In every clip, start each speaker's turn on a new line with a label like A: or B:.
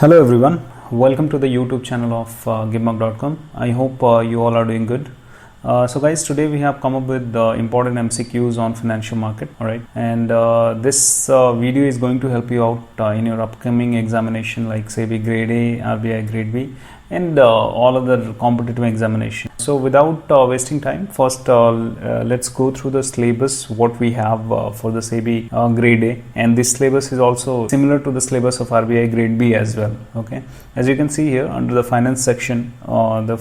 A: Hello everyone, welcome to the YouTube channel of gibmug.com. I hope you all are doing good. So guys, today we have come up with important MCQs on financial market, alright, and this video is going to help you out in your upcoming examination like SEBI Grade A, RBI Grade B and all other competitive examination. So without wasting time, first let's go through the syllabus what we have for the SEBI Grade A, and this syllabus is also similar to the syllabus of RBI Grade B as well. Okay, as you can see here under the finance section, under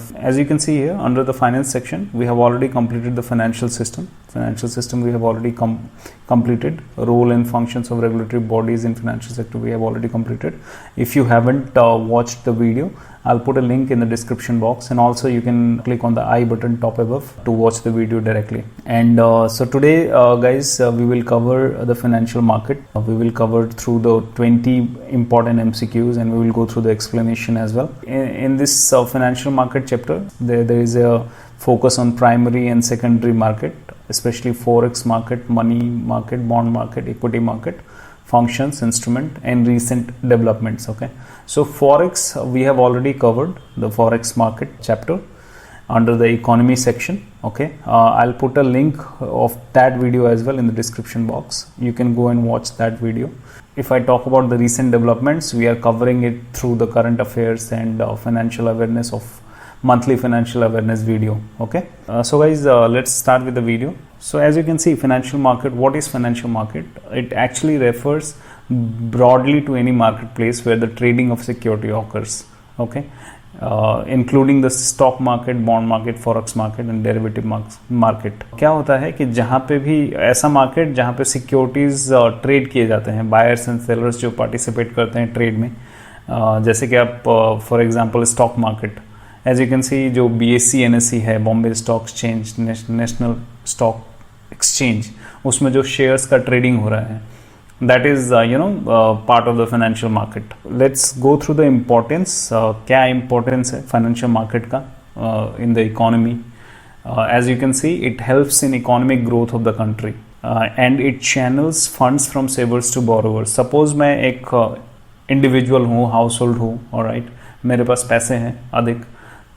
A: the finance section we have already completed the financial system. We have already completed. Role and functions of regulatory bodies in financial sector we have already completed. If you haven't watched the video, I'll put a link in the description box, and also you can click on the I button top above to watch the video directly. And so today guys, we will cover the financial market. We will cover through the 20 important MCQs and we will go through the explanation as well. In this financial market chapter, there is a focus on primary and secondary market, especially forex market, money market, bond market, equity market, functions, instrument and recent developments. Okay, so forex we have already covered the forex market chapter under the economy section. Okay, I'll put a link of that video as well in the description box. You can go and watch that video. If I talk about the recent developments, we are covering it through the current affairs and financial awareness of monthly financial awareness video. Okay, so guys, let's start with the video. So as you can see, financial market, what is financial market? It actually refers broadly to any marketplace where the trading of security occurs. Okay, including the stock market, bond market, forex market and derivative market. क्या होता है कि जहाँ पे भी ऐसा market जहाँ पे सिक्योरिटीज ट्रेड किए जाते हैं, बायर्स एंड सेलर्स जो पार्टिसिपेट करते हैं ट्रेड में, जैसे कि आप for example stock market, as you can see जो BSE NSE है, Bombay stock exchange, national stock exchange, उसमें जो शेयर्स का ट्रेडिंग हो रहा है, that is part of the financial market. Let's go through the importance. क्या importance है financial market का in the economy? As you can see, it helps in economic growth of the country and it channels funds from savers to borrowers. Suppose मैं एक individual हूँ, household हूँ, alright, मेरे पास पैसे हैं अधिक,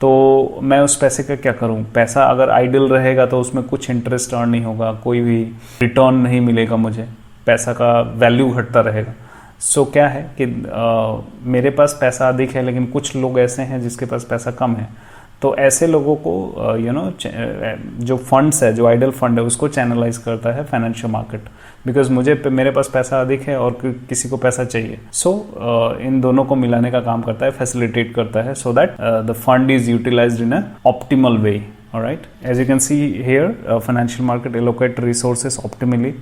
A: तो मैं उस पैसे का क्या करूं? पैसा अगर आइडल रहेगा तो उसमें कुछ इंटरेस्ट अर्न नहीं होगा, कोई भी रिटर्न नहीं मिलेगा, मुझे पैसा का वैल्यू घटता रहेगा. सो क्या है कि मेरे पास पैसा अधिक है लेकिन कुछ लोग ऐसे हैं जिसके पास पैसा कम है, तो ऐसे लोगों को जो फंड्स है, जो आइडल फंड है, उसको चैनलाइज करता है फाइनेंशियल मार्केट, बिकॉज मेरे पास पैसा अधिक है और किसी को पैसा चाहिए. सो इन दोनों को मिलाने का काम करता है, फैसिलिटेट करता है, so that the fund is utilized in a optimal way. Alright, as you can see here, financial market allocate resources optimally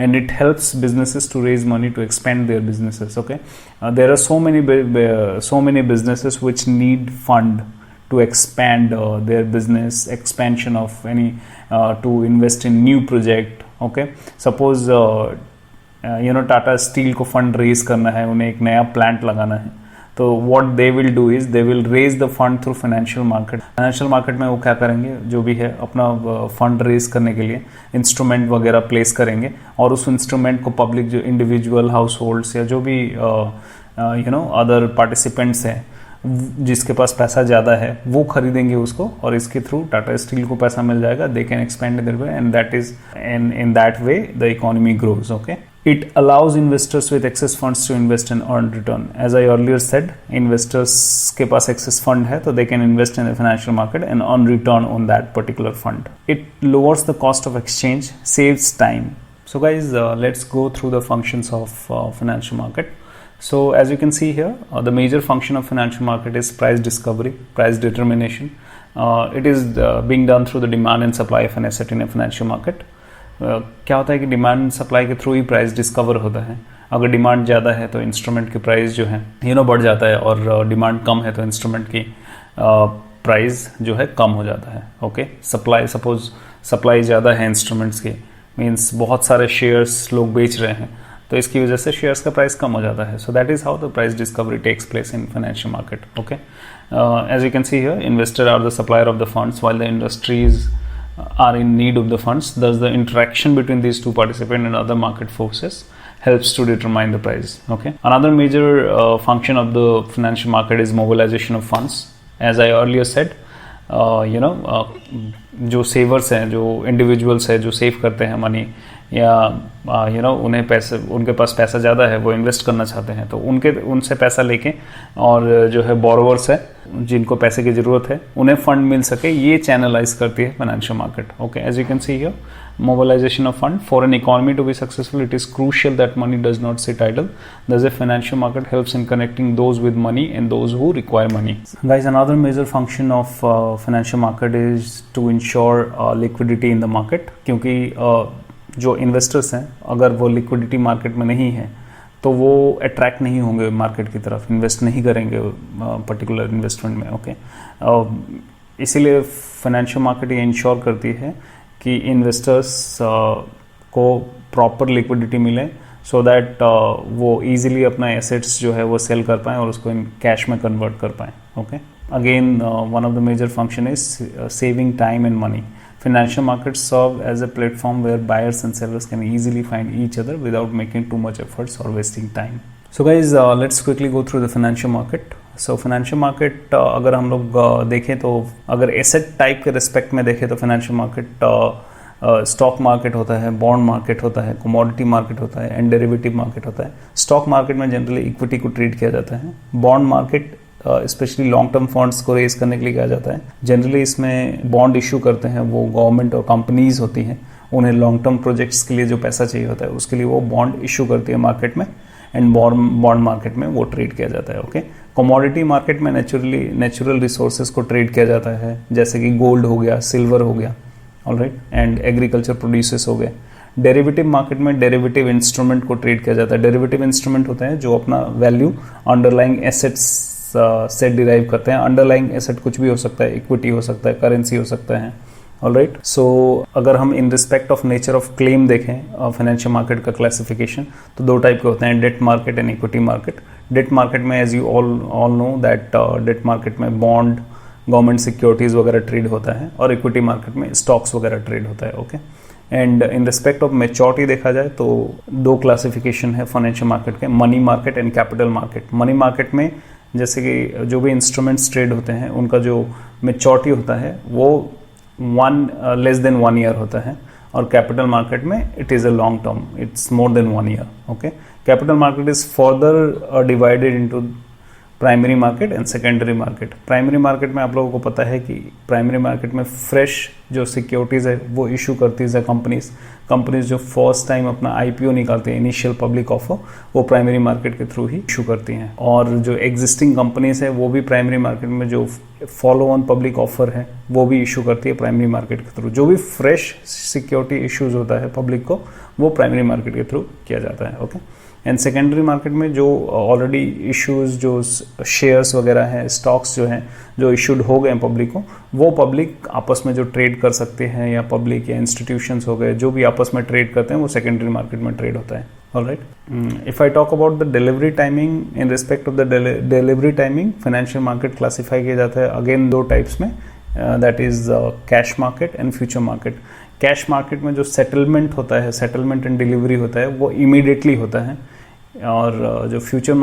A: and it helps businesses to raise money to expand their businesses. Okay, there are so many businesses which need fund to expand their business, expansion of any to invest in new project. Okay, suppose Tata Steel को fund raise करना है, उन्हें एक नया plant लगाना है, तो what they will do is they will raise the fund through financial market. Financial market में वो क्या करेंगे, जो भी है अपना फंड रेज करने के लिए इंस्ट्रूमेंट वगैरह प्लेस करेंगे और उस इंस्ट्रूमेंट को पब्लिक, जो इंडिविजुअल हाउस होल्ड्स या जो भी अदर पार्टिसिपेंट्स हैं जिसके पास पैसा ज़्यादा है, वो खरीदेंगे उसको, और इसके थ्रू टाटा स्टील को पैसा मिल जाएगा. They can expand their way and that is in that way the economy grows. Okay, it allows investors with excess funds to invest and earn return. As I earlier said, investors के पास excess fund है तो they can invest in the financial market and earn return on that particular fund. It lowers the cost of exchange, saves time. So guys, let's go through the functions of financial market. So as you can see here, the major function of financial market is price discovery, price determination. It is being done through the demand and supply of an asset in a financial market. क्या होता है कि demand supply के through ही price discover होता है. अगर demand ज़्यादा है तो इंस्ट्रूमेंट की प्राइस जो है बढ़ जाता है, और डिमांड कम है तो इंस्ट्रूमेंट की प्राइस जो है कम हो जाता है. ओके, सपोज सप्लाई ज़्यादा है इंस्ट्रूमेंट्स की, मीन्स बहुत सारे शेयर्स लोग बेच रहे हैं, तो इसकी वजह से शेयर्स का प्राइस कम हो जाता है. So that is how the price discovery takes place in financial market. Okay, as you can see here, investor are the supplier of the funds while the industries are in need of the funds. Thus the interaction between these two participants and other market forces helps to determine the price. Okay, another major function of the financial market is mobilization of funds. As I earlier said, जो सेवर्स हैं, जो individuals हैं, जो save करते हैं money, या उन्हें पैसे, उनके पास पैसा ज़्यादा है, वो इन्वेस्ट करना चाहते हैं, तो उनसे पैसा लेके, और जो है बोरोवर्स है जिनको पैसे की ज़रूरत है, उन्हें फंड मिल सके, ये चैनलाइज करती है financial market. Okay, as you can see here, mobilization of fund. For an economy to be successful, it is crucial that money does not sit idle. Thus, a financial market helps in connecting those with money and those who require money. Guys, another major function of financial market is to ensure liquidity in the market. क्योंकि जो investors हैं, अगर वो liquidity market में नहीं है तो वो अट्रैक्ट नहीं होंगे मार्केट की तरफ, इन्वेस्ट नहीं करेंगे पर्टिकुलर इन्वेस्टमेंट में. ओके, इसीलिए फाइनेंशियल मार्केट ये इंश्योर करती है कि इन्वेस्टर्स को प्रॉपर लिक्विडिटी मिले, सो दैट वो इजीली अपना एसेट्स जो है वो सेल कर पाएँ और उसको कैश में कन्वर्ट कर पाएँ. Okay, again one of the major function is saving time and money. Financial markets serve as a platform where buyers and sellers can easily find each other without making too much efforts or wasting time. So guys, let's quickly go through the financial market. So financial market अगर हम लोग देखें तो अगर asset type के respect में देखें तो फाइनेंशियल मार्केट स्टॉक मार्केट होता है, बॉन्ड मार्केट होता है, कमोडिटी मार्केट होता है एंड डेरिवेटिव मार्केट होता है. स्टॉक मार्केट में जनरली इक्विटी को ट्रेड किया जाता है. Bond market specially long term funds को रेज करने के लिए किया जाता है. जनरली इसमें बॉन्ड इशू करते हैं वो गवर्नमेंट और कंपनीज होती हैं, उन्हें लॉन्ग टर्म प्रोजेक्ट्स के लिए जो पैसा चाहिए होता है उसके लिए वो बॉन्ड इशू करती है मार्केट में, एंड बॉन्ड मार्केट में वो ट्रेड किया जाता है. ओके, कमोडिटी मार्केट में नेचुरल रिसोर्सेज को ट्रेड किया जाता है, जैसे कि गोल्ड हो गया, सिल्वर हो गया, ऑलराइट, एंड एग्रीकल्चर प्रोड्यूसेस हो गए. डेरिवेटिव मार्केट में डेरिवेटिव इंस्ट्रूमेंट को ट्रेड किया जाता है. डेरिवेटिव इंस्ट्रूमेंट होते हैं जो अपना वैल्यू अंडरलाइंग एसेट्स से डिराइव करते हैं. अंडरलाइंग एसेट कुछ भी हो सकता है, इक्विटी हो सकता है, करेंसी हो सकता है, ऑलराइट. सो अगर हम in respect of nature of claim देखें फाइनेंशियल मार्केट का क्लासिफिकेशन, तो दो टाइप के होते हैं, debt market and equity market. Debt market में as you all know that debt market में बॉन्ड, गवर्नमेंट सिक्योरिटीज़ वगैरह ट्रेड होता है, और इक्विटी मार्केट में स्टॉक्स वगैरह ट्रेड होता है. Okay, and in respect of maturity देखा जाए तो दो क्लासिफिकेशन है फाइनेंशियल मार्केट के, money market and capital market. Money market में जैसे कि जो भी इंस्ट्रूमेंट्स ट्रेड होते हैं उनका जो मेच्योरिटी होता है वो लेस देन 1 ईयर होता है, और कैपिटल मार्केट में it is a long term, it's more than 1 year. Okay, capital market is further divided into primary market and secondary market. Primary market में आप लोगों को पता है कि प्राइमरी मार्केट में फ्रेश जो सिक्योरिटीज़ है वो इशू करती है कंपनीज जो फर्स्ट टाइम अपना IPO निकालते हैं, इनिशियल पब्लिक ऑफर, वो प्राइमरी मार्केट के थ्रू ही इशू करती हैं. और जो एग्जिस्टिंग कंपनीज है वो भी प्राइमरी मार्केट में जो फॉलो ऑन पब्लिक ऑफर है वो भी इशू करती है प्राइमरी मार्केट के थ्रू. जो भी फ्रेश सिक्योरिटी इशूज़ होता है पब्लिक को, वो प्राइमरी मार्केट के थ्रू किया जाता है. ओके, एंड सेकेंडरी मार्केट में जो ऑलरेडी इश्यूज, जो शेयर्स वगैरह हैं, स्टॉक्स जो हैं जो इशूड हो गए हैं पब्लिक को, वो पब्लिक आपस में जो ट्रेड कर सकते हैं, या पब्लिक या इंस्टीट्यूशंस हो गए जो भी आपस में ट्रेड करते हैं, वो सेकेंडरी मार्केट में ट्रेड होता है. Alright, if I talk about the delivery timing, in respect of the delivery timing financial market classify किया जाता है अगेन दो टाइप्स में, that is cash market and future market. Cash market में जो सेटलमेंट होता है, सेटलमेंट एंड डिलीवरी होता है, वो इमीडिएटली होता है. और जो future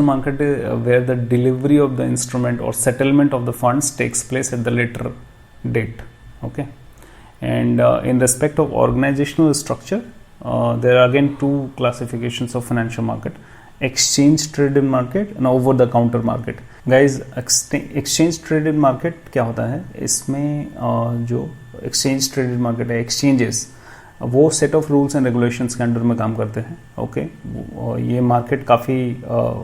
A: market where the delivery of the instrument और settlement of the funds takes place at the later date. Okay, and in respect of organisational structure there are again two classifications of financial market, exchange traded market and over the counter market. Guys, exchange traded market क्या होता है? इसमें जो exchange traded market है, exchanges वो set of rules and regulations के under में काम करते हैं. ओके, ये मार्केट काफ़ी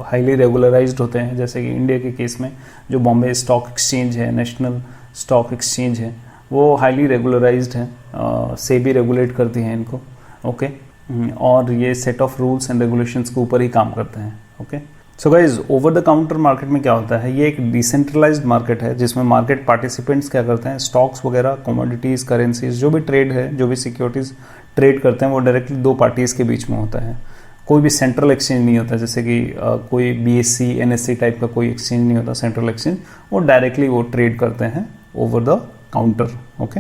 A: हाईली रेगुलराइज्ड होते हैं. जैसे कि इंडिया के केस में जो बॉम्बे स्टॉक एक्सचेंज है, नेशनल स्टॉक एक्सचेंज है, वो हाईली रेगुलराइज्ड है, सेबी रेगुलेट करती हैं इनको. ओके, और ये set of rules and regulations के ऊपर ही काम करते हैं. Okay, so guys, over the counter market में क्या होता है? ये एक डिसेंट्रलाइज्ड मार्केट है जिसमें मार्केट पार्टिसिपेंट्स क्या करते हैं, स्टॉक्स वगैरह, कमोडिटीज़, करेंसीज, जो भी ट्रेड है, जो भी सिक्योरिटीज़ ट्रेड करते हैं, वो डायरेक्टली दो पार्टीज़ के बीच में होता है. कोई भी सेंट्रल एक्सचेंज नहीं होता, जैसे कि कोई BSE, NSE टाइप का कोई एक्सचेंज नहीं होता सेंट्रल एक्सचेंज. वो डायरेक्टली वो ट्रेड करते हैं ओवर द काउंटर. ओके,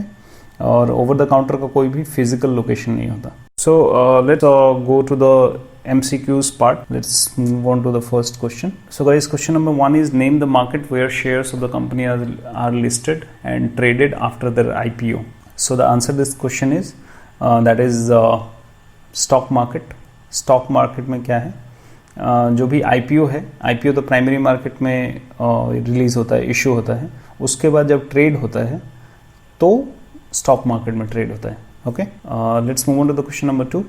A: और ओवर द काउंटर का कोई भी फिजिकल लोकेशन नहीं होता. So let's go to the MCQs part. Let's move on to the first question. So guys, question number 1 is name the market where shares of the company are listed and traded after their IPO. So the answer to this question is that is stock market. Stock market में क्या है, जो भी IPO है, IPO तो primary market में release होता है, इशू होता है, उसके बाद जब ट्रेड होता है तो स्टॉक मार्केट में ट्रेड होता है. Okay, let's move on to the question number 2.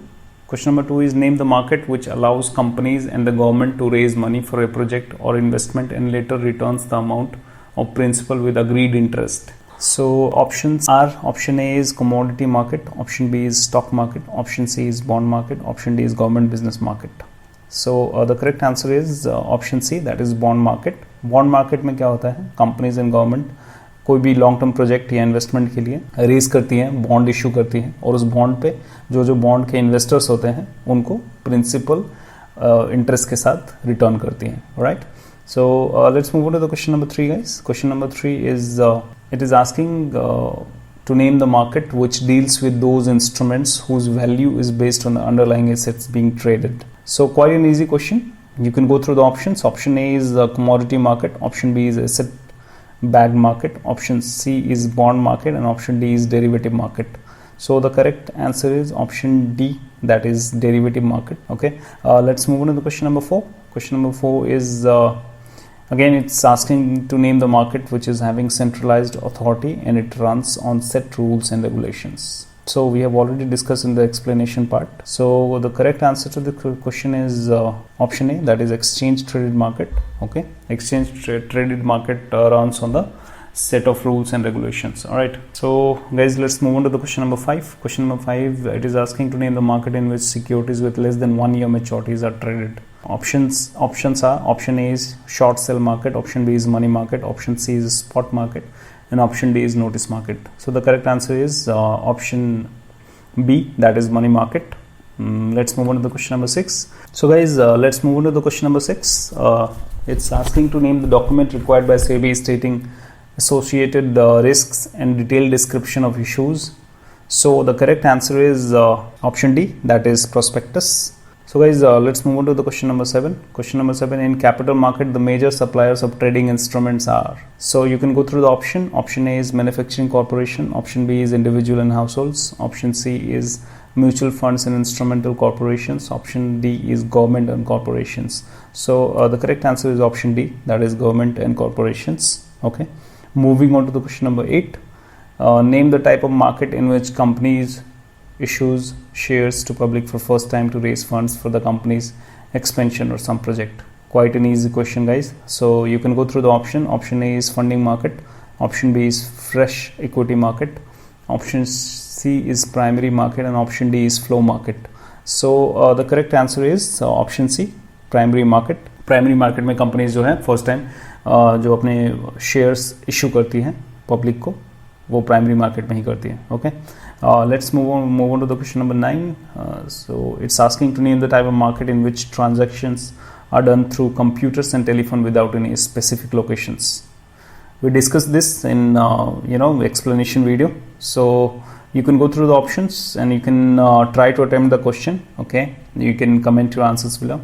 A: Question number 2 is name the market which allows companies and the government to raise money for a project or investment and later returns the amount of principal with agreed interest. So options are, option A is commodity market, option B is stock market, option C is bond market, option D is government business market. So the correct answer is option C, that is bond market. Bond market में क्या होता है, companies and government कोई भी long term project या investment के लिए raise करती हैं, बॉन्ड इशू करती हैं, और उस बॉन्ड पे जो बॉन्ड के इन्वेस्टर्स होते हैं उनको प्रिंसिपल इंटरेस्ट के साथ रिटर्न करती हैं. Right, so let's move on to the question number 3 guys. Question number 3 is it is asking to name the market which deals with those instruments whose value is based on the underlying assets being traded. So quite an easy question. You can go through the options. Option A is commodity market, option B is asset backed market, option C is bond market, and option D is derivative market. So the correct answer is option D, that is derivative market. Okay, let's move on to the question number 4. Question number 4 is again it's asking to name the market which is having centralized authority and it runs on set rules and regulations. So we have already discussed in the explanation part. So the correct answer to the question is option A, that is exchange traded market. Okay, exchange traded market runs on the set of rules and regulations. All right, so guys, let's move on to the question number 5. Question number 5, it is asking to name the market in which securities with less than 1 year maturities are traded. Options are, option A is short sell market, option B is money market, option C is spot market, and option D is notice market. So the correct answer is option B, that is money market. Let's move on to the question number 6. So guys, let's move on to the question number 6. It's asking to name the document required by SEBI stating associated risks and detailed description of issues. So the correct answer is option D, that is prospectus. So guys, let's move on to the question number 7. Question number 7, in capital market, the major suppliers of trading instruments are. So you can go through the option. Option A is manufacturing corporation. Option B is individual and households. Option C is mutual funds and instrumental corporations. Option D is government and corporations. So the correct answer is option D, that is government and corporations. Okay. Moving on to the question number 8. Name the type of market in which companies issues shares to public for first time to raise funds for the company's expansion or some project. Quite an easy question, guys. So you can go through the option. Option A is funding market, option B is fresh equity market, option C is primary market, and option D is flow market. So the correct answer is option C, primary market. Primary market में companies जो है first time जो अपने shares issue करती हैं public को, वो primary market में ही करती हैं. Okay, let's move on to the question number 9. So it's asking to name the type of market in which transactions are done through computers and telephone without any specific locations. We discussed this in explanation video. So you can go through the options and you can try to attempt the question. Okay, you can comment your answers below.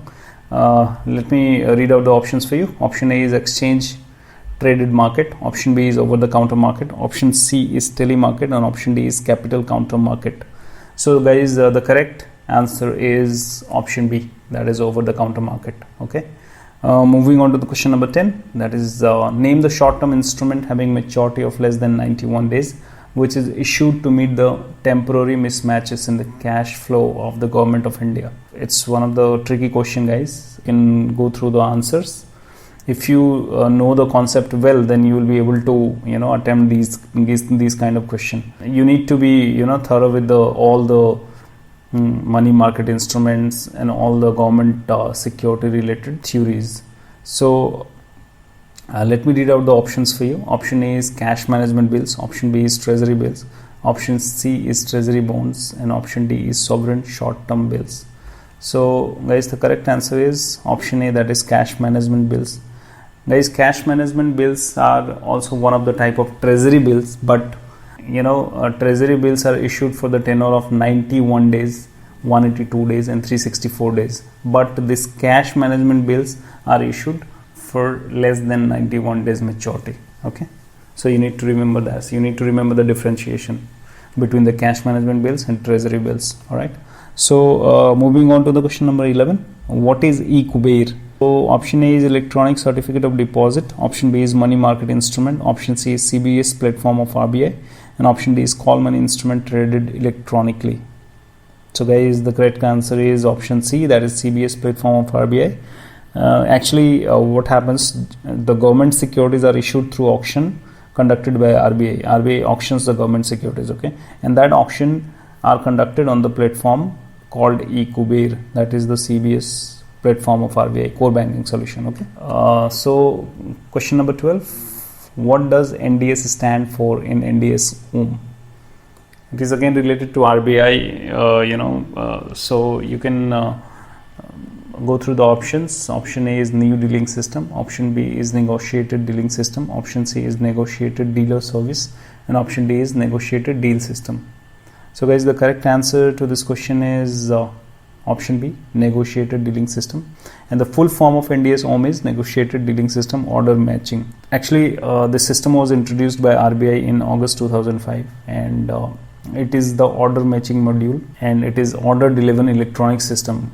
A: Let me read out the options for you. Option A is exchange traded market, option B is over the counter market, option C is telemarket, and option D is capital counter market. So guys, the correct answer is option B, that is over the counter market. Okay, moving on to the question number 10, that is name the short term instrument having maturity of less than 91 days which is issued to meet the temporary mismatches in the cash flow of the government of India. It's one of the tricky question, guys. You can go through the answers. If you know the concept well, then you will be able to attempt these kind of question. You need to be thorough with all the money market instruments and all the government security related theories. So let me read out the options for you. Option A is cash management bills, option B is treasury bills, option C is treasury bonds, and option D is sovereign short term bills. So guys, the correct answer is option A, that is cash management bills. Guys, cash management bills are also one of the type of treasury bills, but treasury bills are issued for the tenure of 91 days, 182 days and 364 days, but this cash management bills are issued for less than 91 days maturity. Okay, so you need to remember that. So you need to remember the differentiation between the cash management bills and treasury bills. All right, so moving on to the question number 11, what is e-Kuber? So option A is electronic certificate of deposit, option B is money market instrument, option C is CBS platform of RBI, and option D is call money instrument traded electronically. So guys, the correct answer is option C, that is CBS platform of RBI. Actually, what happens, the government securities are issued through auction conducted by RBI. RBI auctions the government securities, okay, and that auction are conducted on the platform called e-Kuber, that is the CBS platform of RBI, core banking solution. Okay, so question number 12, what does NDS stand for in NDS It is again related to RBI, so you can go through the options. Option A is new dealing system, option B is negotiated dealing system, option C is negotiated dealer service, and option D is negotiated deal system. So guys, the correct answer to this question is option B, negotiated dealing system, and the full form of NDS OM is negotiated dealing system order matching. Actually, this system was introduced by RBI in August 2005, and it is the order matching module, and it is order driven electronic system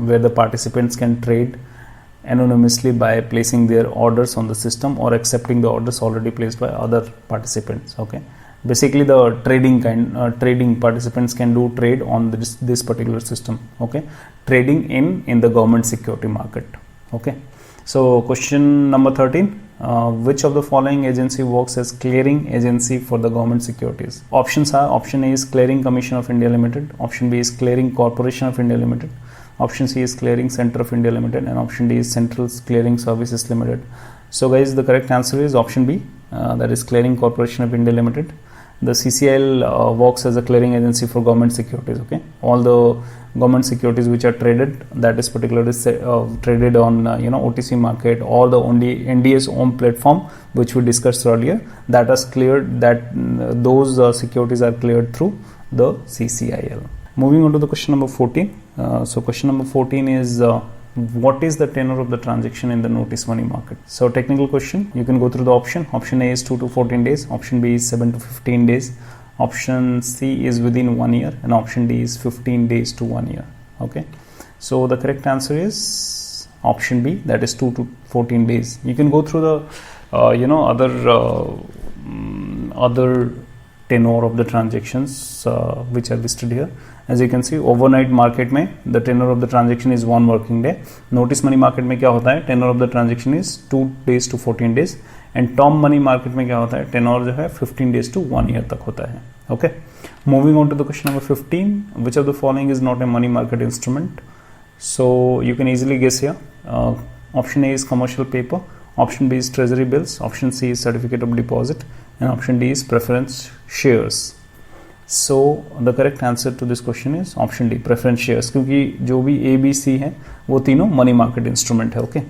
A: where the participants can trade anonymously by placing their orders on the system or accepting the orders already placed by other participants. Okay, basically the trading participants can do trade on this particular system. Okay, trading in the government security market. Okay, so question number 13, which of the following agency works as clearing agency for the government securities? Options are, option A is Clearing Commission of India Limited, option B is Clearing Corporation of India Limited, option C is Clearing Center of India Limited, and option D is Central Clearing Services Limited. So guys, the correct answer is option B, that is Clearing Corporation of India Limited. The CCIL works as a clearing agency for government securities. Okay, all the government securities which are traded, that is particularly traded on OTC market or the only NDS OM platform which we discussed earlier, that is cleared, that those securities are cleared through the CCIL. Moving on to the question number 14. So question number 14 is what is the tenor of the transaction in the notice money market? So technical question, you can go through the option. Option A is 2 to 14 days, option B is 7 to 15 days, option C is within 1 year, and option D is 15 days to 1 year. Okay, so the correct answer is option B, that is 2 to 14 days. You can go through the other tenor of the transactions which are listed here. As you can see, overnight market में the tenor of the transaction is 1 working day. Notice money market में क्या होता है, tenor of the transaction is 2 days to 14 days, and term money market में क्या होता है, tenor जो है 15 days to 1 year तक होता है. Okay, moving on to the question number 15, which of the following is not a money market instrument? So you can easily guess here. Option A is commercial paper, option B is treasury bills, option C is certificate of deposit, and option D is preference shares. So the correct answer to this question is option D, preference shares, क्योंकि जो भी A, B, C है वो तीनों money market instrument है. Okay,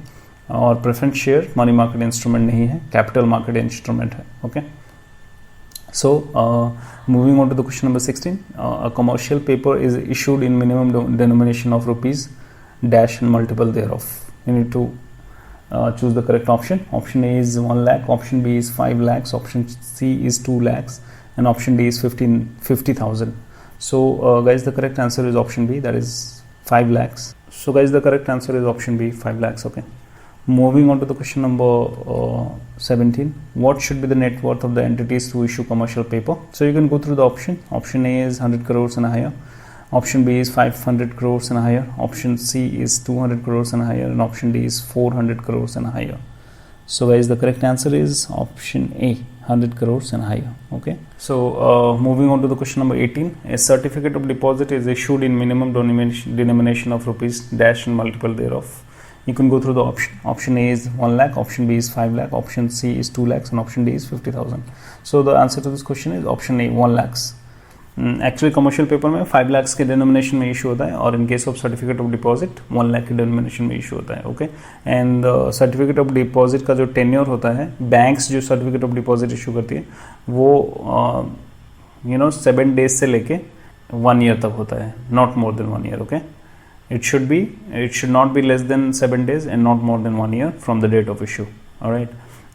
A: और preference share money market instrument नहीं है, कैपिटल मार्केट इंस्ट्रूमेंट है. Okay, so moving on to the question number 16, a commercial paper is issued in minimum denomination of rupees dash and multiple thereof. You need to choose the correct option. Option A is 1 lakh, option B is 5 lakhs, option C is 2 lakhs, and option D is 50,000. So guys, the correct answer is option B, that is 5 lakhs. So guys, the correct answer is option B, 5 lakhs. Okay, moving on to the question number 17, what should be the net worth of the entities who issue commercial paper? So you can go through the option. Option A is 100 crores and higher, option B is 500 crores and higher, option C is 200 crores and higher, and option D is 400 crores and higher. So guys, the correct answer is option A, 100 crores and higher. Okay, so moving on to the question number 18, a certificate of deposit is issued in minimum denomination of rupees dash and multiple thereof. You can go through the option. Option A is 1 lakh, option B is 5 lakh, option C is 2 lakhs, and option D is 50,000. So the answer to this question is option A, 1 lakhs. Actually commercial paper में 5 lakhs के denomination में issue होता है, और in case of certificate of deposit 1 lakh के denomination में issue होता है. Okay, and certificate of deposit का जो टेन्योर होता है, बैंक्स जो सर्टिफिकेट ऑफ डिपॉजिट इशू करती है वो 7 days से लेके 1 year तक होता है, not more than 1 year. Okay, it should not be less than 7 days and not more than 1 year from the date of issue. All right.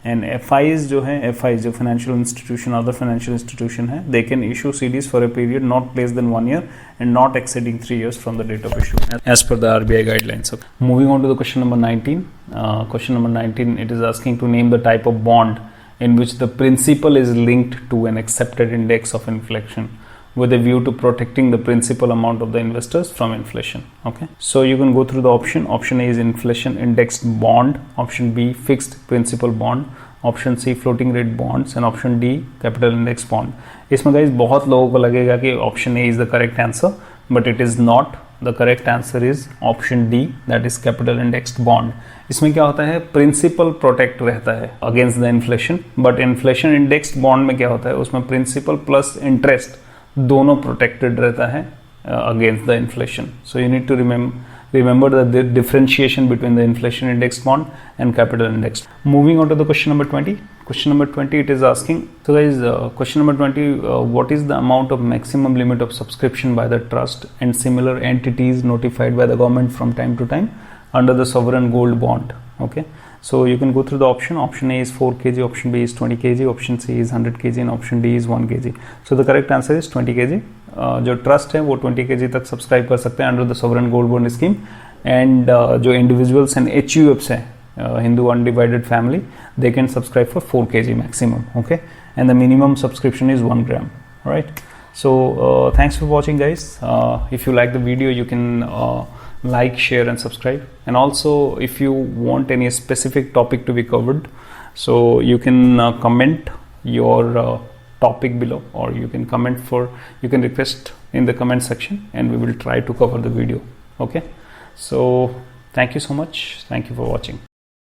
A: And FIs जो है, FIs जो financial institution, other financial institution है, they can issue CDs for a period not less than 1 year and not exceeding 3 years from the date of issue, as per the RBI guidelines. Okay. Moving on to the question number 19. Question number 19, it is asking to name the type of bond in which the principal is linked to an accepted index of inflation with a view to protecting the principal amount of the investors from inflation. Okay, so you can go through the option. Option A is inflation indexed bond, option B fixed principal bond, option C floating rate bonds, and option D capital index bond. इसमें guys बहुत लोगों को लगेगा कि option A is the correct answer, but it is not. The correct answer is option D, that is capital indexed bond. इसमें क्या होता है, प्रिंसिपल प्रोटेक्ट रहता है against the inflation, but inflation indexed bond में क्या होता है, उसमें प्रिंसिपल प्लस इंटरेस्ट दोनों प्रोटेक्टेड रहता है against the inflation. So you need to remember the differentiation between the inflation indexed bond and capital indexed. Moving on to the question number 20. Question number 20, it is asking, so guys, question number 20, what is the amount of maximum limit of subscription by the trust and similar entities notified by the government from time to time under the sovereign gold bond? Okay, so you can go through the option. Option A is 4 kg, option B is 20 kg, option C is 100 kg and option D is 1 kg. So the correct answer is 20 kg. जो trust है वो 20 kg तक subscribe कर सकते हैं under the sovereign gold bond scheme, and जो individuals and HUFs हैं, Hindu Undivided Family, they can subscribe for 4 kg maximum. Okay, and the minimum subscription is 1 gram. All right, so thanks for watching guys. If you like the video, you can like, share and subscribe, and also if you want any specific topic to be covered, so you can comment your topic below, or you can request in the comment section and we will try to cover the video. Okay, so thank you so much. Thank you for watching.